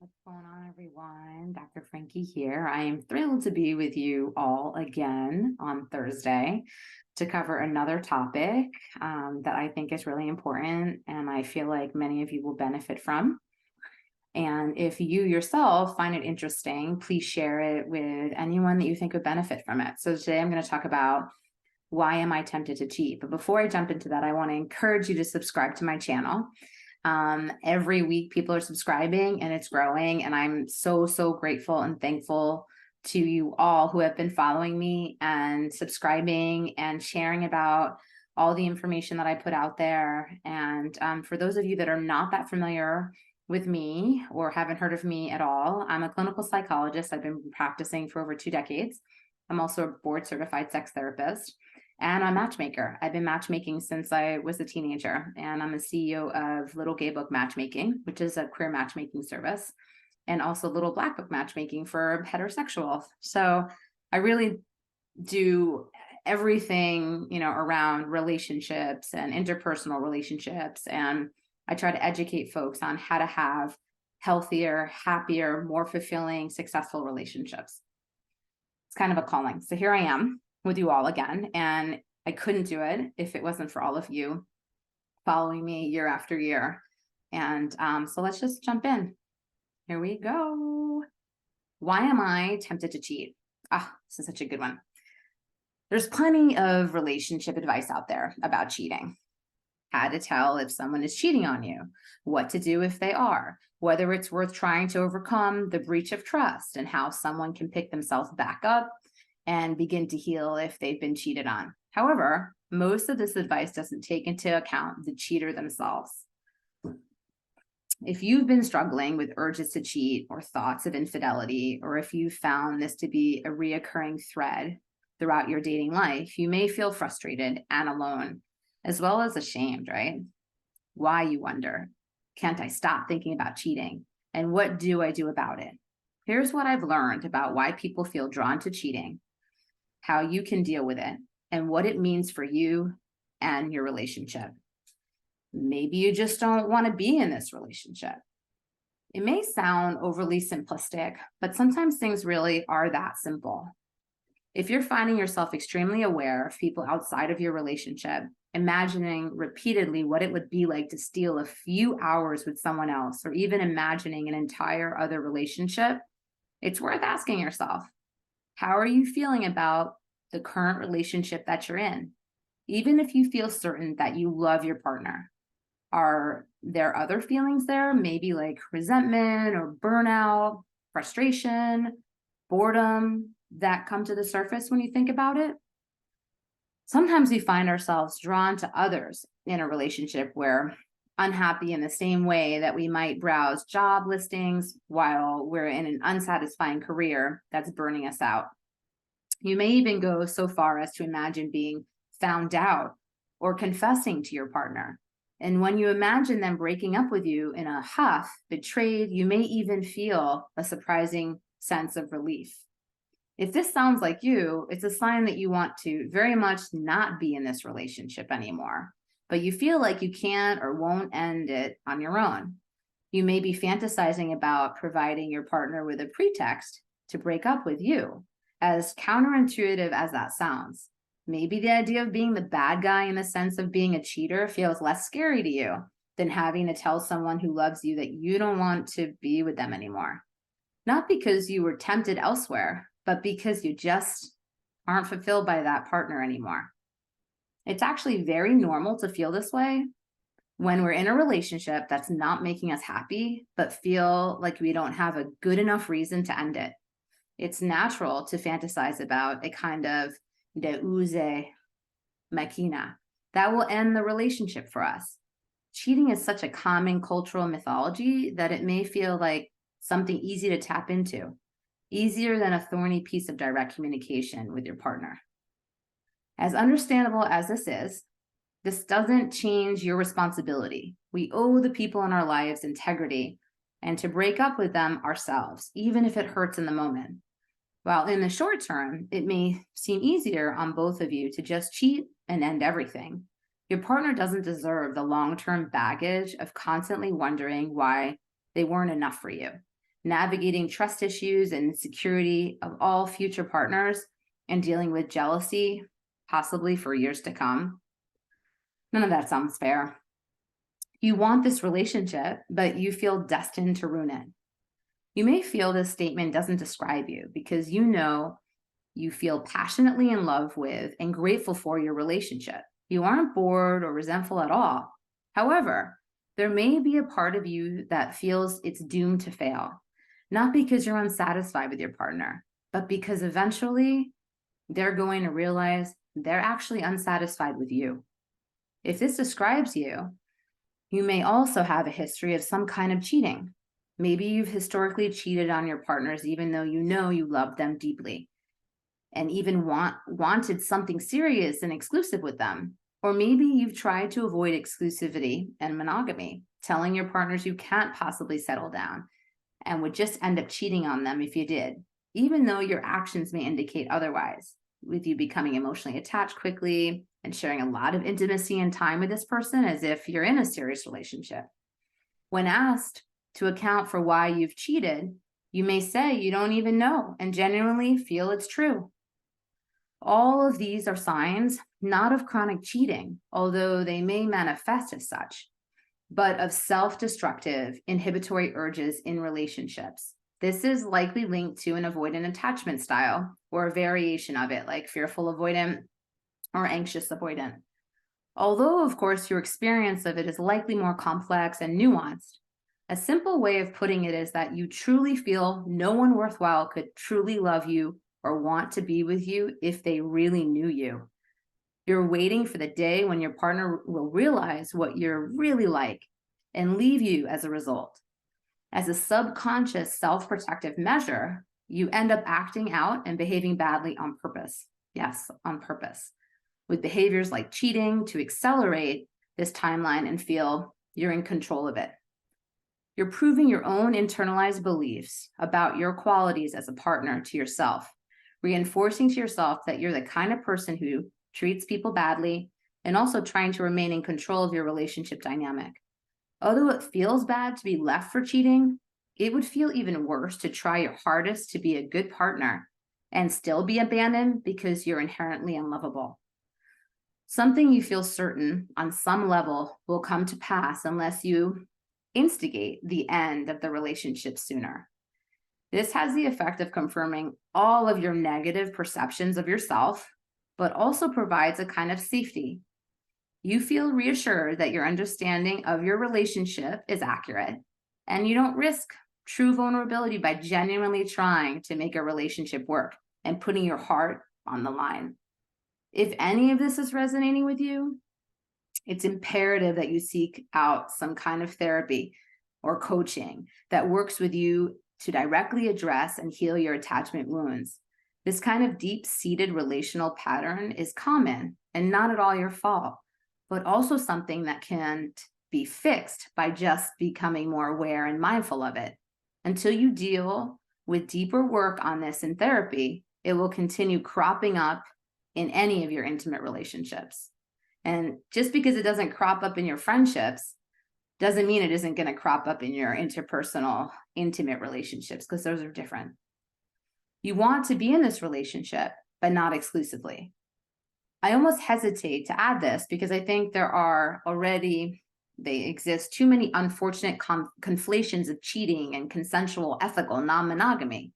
What's going on, everyone? Dr. Frankie here. I am thrilled to be with you all again on Thursday to cover another topic that I think is really important and I feel like many of you will benefit from. And if you yourself find it interesting, please share it with anyone that you think would benefit from it. So today I'm going to talk about why am I tempted to cheat? But before I jump into that, I want to encourage you to subscribe to my channel. Every week people are subscribing and it's growing, and I'm so grateful and thankful to you all who have been following me and subscribing and sharing about all the information that I put out there. And for those of you that are not that familiar with me or haven't heard of me at all, I'm a clinical psychologist. I've been practicing for over 2 decades. I'm also a board certified sex therapist. And I'm a matchmaker. I've been matchmaking since I was a teenager, and I'm a CEO of Little Gay Book Matchmaking, which is a queer matchmaking service, and also Little Black Book Matchmaking for heterosexuals. So I really do everything, around relationships and interpersonal relationships. And I try to educate folks on how to have healthier, happier, more fulfilling, successful relationships. It's kind of a calling. So here I am with you all again, and I couldn't do it if it wasn't for all of you following me year after year. And so let's just jump in. Here we go. Why am I tempted to cheat? This is such a good one. There's plenty of relationship advice out there about cheating. How to tell if someone is cheating on you, what to do if they are, whether it's worth trying to overcome the breach of trust, and how someone can pick themselves back up and begin to heal if they've been cheated on. However, most of this advice doesn't take into account the cheater themselves. If you've been struggling with urges to cheat or thoughts of infidelity, or if you found this to be a reoccurring thread throughout your dating life, you may feel frustrated and alone, as well as ashamed, right? Why, you wonder? Can't I stop thinking about cheating? And what do I do about it? Here's what I've learned about why people feel drawn to cheating, how you can deal with it, and what it means for you and your relationship. Maybe you just don't want to be in this relationship. It may sound overly simplistic, but sometimes things really are that simple. If you're finding yourself extremely aware of people outside of your relationship, imagining repeatedly what it would be like to steal a few hours with someone else, or even imagining an entire other relationship, it's worth asking yourself, how are you feeling about the current relationship that you're in? Even if you feel certain that you love your partner, are there other feelings there? Maybe like resentment or burnout, frustration, boredom that come to the surface when you think about it? Sometimes we find ourselves drawn to others in a relationship where unhappy in the same way that we might browse job listings while we're in an unsatisfying career that's burning us out. You may even go so far as to imagine being found out or confessing to your partner. And when you imagine them breaking up with you in a huff, betrayed, you may even feel a surprising sense of relief. If this sounds like you, it's a sign that you want to very much not be in this relationship anymore, but you feel like you can't or won't end it on your own. You may be fantasizing about providing your partner with a pretext to break up with you. As counterintuitive as that sounds, maybe the idea of being the bad guy in the sense of being a cheater feels less scary to you than having to tell someone who loves you that you don't want to be with them anymore. Not because you were tempted elsewhere, but because you just aren't fulfilled by that partner anymore. It's actually very normal to feel this way when we're in a relationship that's not making us happy, but feel like we don't have a good enough reason to end it. It's natural to fantasize about a kind of deus machina that will end the relationship for us. Cheating is such a common cultural mythology that it may feel like something easy to tap into, easier than a thorny piece of direct communication with your partner. As understandable as this doesn't change your responsibility. We owe the people in our lives integrity and to break up with them ourselves, even if it hurts in the moment. While in the short term, it may seem easier on both of you to just cheat and end everything, your partner doesn't deserve the long-term baggage of constantly wondering why they weren't enough for you. navigating trust issues and insecurity of all future partners, and dealing with jealousy, possibly for years to come. None of that sounds fair. You want this relationship, but you feel destined to ruin it. You may feel this statement doesn't describe you because you know you feel passionately in love with and grateful for your relationship. You aren't bored or resentful at all. However, there may be a part of you that feels it's doomed to fail, not because you're unsatisfied with your partner, but because eventually they're going to realize they're actually unsatisfied with you. If this describes you, you may also have a history of some kind of cheating. Maybe you've historically cheated on your partners even though you know you love them deeply and even wanted something serious and exclusive with them. Or maybe you've tried to avoid exclusivity and monogamy, telling your partners you can't possibly settle down and would just end up cheating on them if you did, even though your actions may indicate otherwise, with you becoming emotionally attached quickly and sharing a lot of intimacy and time with this person as if you're in a serious relationship. When asked to account for why you've cheated, you may say you don't even know and genuinely feel it's true. All of these are signs not of chronic cheating, although they may manifest as such, but of self-destructive inhibitory urges in relationships. This is likely linked to an avoidant attachment style or a variation of it, like fearful avoidant or anxious avoidant. Although, of course, your experience of it is likely more complex and nuanced, a simple way of putting it is that you truly feel no one worthwhile could truly love you or want to be with you if they really knew you. You're waiting for the day when your partner will realize what you're really like and leave you as a result. As a subconscious self-protective measure, you end up acting out and behaving badly on purpose. Yes, on purpose, with behaviors like cheating to accelerate this timeline and feel you're in control of it. You're proving your own internalized beliefs about your qualities as a partner to yourself, reinforcing to yourself that you're the kind of person who treats people badly and also trying to remain in control of your relationship dynamic. Although it feels bad to be left for cheating, it would feel even worse to try your hardest to be a good partner and still be abandoned because you're inherently unlovable. Something you feel certain on some level will come to pass unless you instigate the end of the relationship sooner. This has the effect of confirming all of your negative perceptions of yourself, but also provides a kind of safety. You feel reassured that your understanding of your relationship is accurate, and you don't risk true vulnerability by genuinely trying to make a relationship work and putting your heart on the line. If any of this is resonating with you, it's imperative that you seek out some kind of therapy or coaching that works with you to directly address and heal your attachment wounds. This kind of deep-seated relational pattern is common and not at all your fault, but also something that can be fixed by just becoming more aware and mindful of it. Until you deal with deeper work on this in therapy, it will continue cropping up in any of your intimate relationships. And just because it doesn't crop up in your friendships doesn't mean it isn't going to crop up in your interpersonal, intimate relationships, because those are different. You want to be in this relationship, but not exclusively. I almost hesitate to add this because I think they exist too many unfortunate conflations of cheating and consensual, ethical non-monogamy.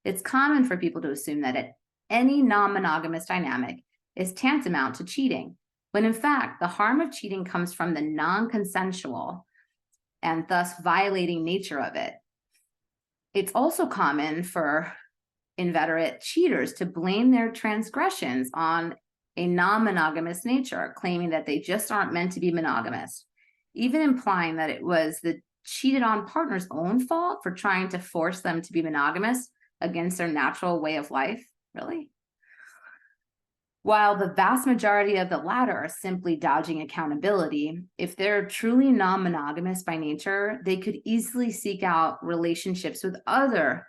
It's common for people to assume that any non-monogamous dynamic is tantamount to cheating, when in fact, the harm of cheating comes from the non-consensual and thus violating nature of it. It's also common for inveterate cheaters to blame their transgressions on a non-monogamous nature, claiming that they just aren't meant to be monogamous, even implying that it was the cheated on partner's own fault for trying to force them to be monogamous against their natural way of life. Really? While the vast majority of the latter are simply dodging accountability, if they're truly non-monogamous by nature, they could easily seek out relationships with other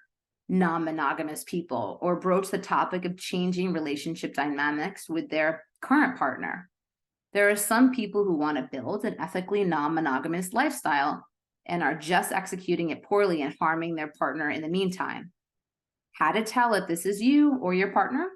non-monogamous people or broach the topic of changing relationship dynamics with their current partner. There are some people who want to build an ethically non-monogamous lifestyle and are just executing it poorly and harming their partner in the meantime. How to tell if this is you or your partner?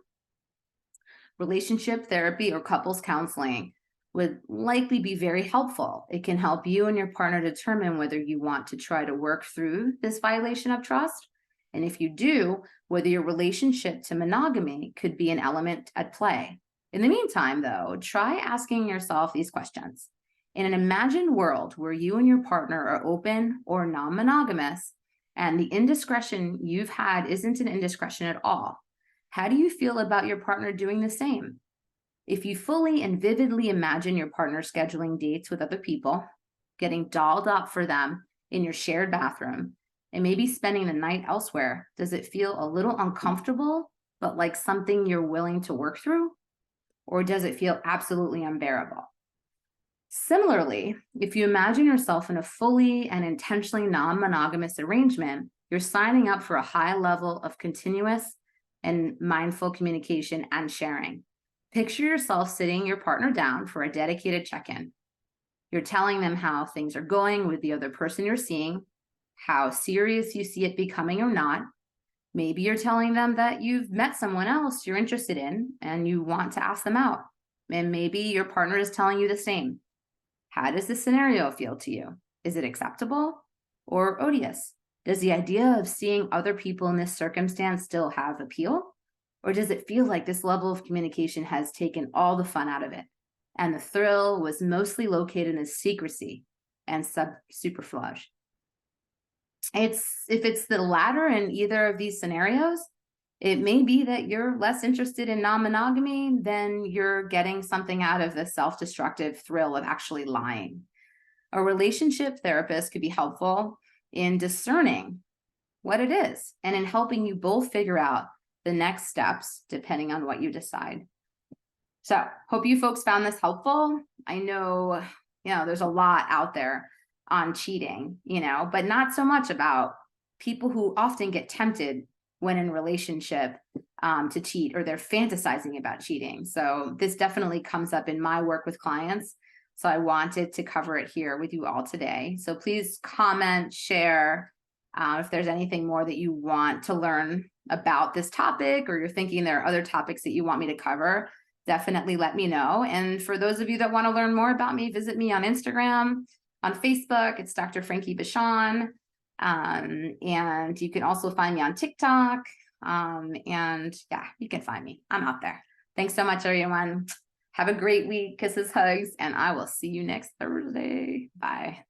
Relationship therapy or couples counseling would likely be very helpful. It can help you and your partner determine whether you want to try to work through this violation of trust. And if you do, whether your relationship to monogamy could be an element at play. In the meantime, though, try asking yourself these questions. In an imagined world where you and your partner are open or non-monogamous, and the indiscretion you've had isn't an indiscretion at all, how do you feel about your partner doing the same? If you fully and vividly imagine your partner scheduling dates with other people, getting dolled up for them in your shared bathroom, and maybe spending the night elsewhere, does it feel a little uncomfortable, but like something you're willing to work through? Or does it feel absolutely unbearable? Similarly, if you imagine yourself in a fully and intentionally non-monogamous arrangement, you're signing up for a high level of continuous and mindful communication and sharing. Picture yourself sitting your partner down for a dedicated check-in. You're telling them how things are going with the other person you're seeing, how serious you see it becoming or not. Maybe you're telling them that you've met someone else you're interested in and you want to ask them out. And maybe your partner is telling you the same. How does this scenario feel to you? Is it acceptable or odious? Does the idea of seeing other people in this circumstance still have appeal? Or does it feel like this level of communication has taken all the fun out of it, and the thrill was mostly located in the secrecy and subterfuge? If it's the latter in either of these scenarios, it may be that you're less interested in non-monogamy than you're getting something out of the self-destructive thrill of actually lying. A relationship therapist could be helpful in discerning what it is and in helping you both figure out the next steps depending on what you decide. So hope you folks found this helpful. I know, there's a lot out there on cheating, but not so much about people who often get tempted when in relationship to cheat, or they're fantasizing about cheating. So this definitely comes up in my work with clients. So I wanted to cover it here with you all today. So please comment, share if there's anything more that you want to learn about this topic, or you're thinking there are other topics that you want me to cover, definitely let me know. And for those of you that want to learn more about me, visit me on Instagram, on Facebook. It's Dr. Frankie Bichon. And you can also find me on TikTok. And yeah, you can find me. I'm out there. Thanks so much, everyone. Have a great week. Kisses, hugs, and I will see you next Thursday. Bye.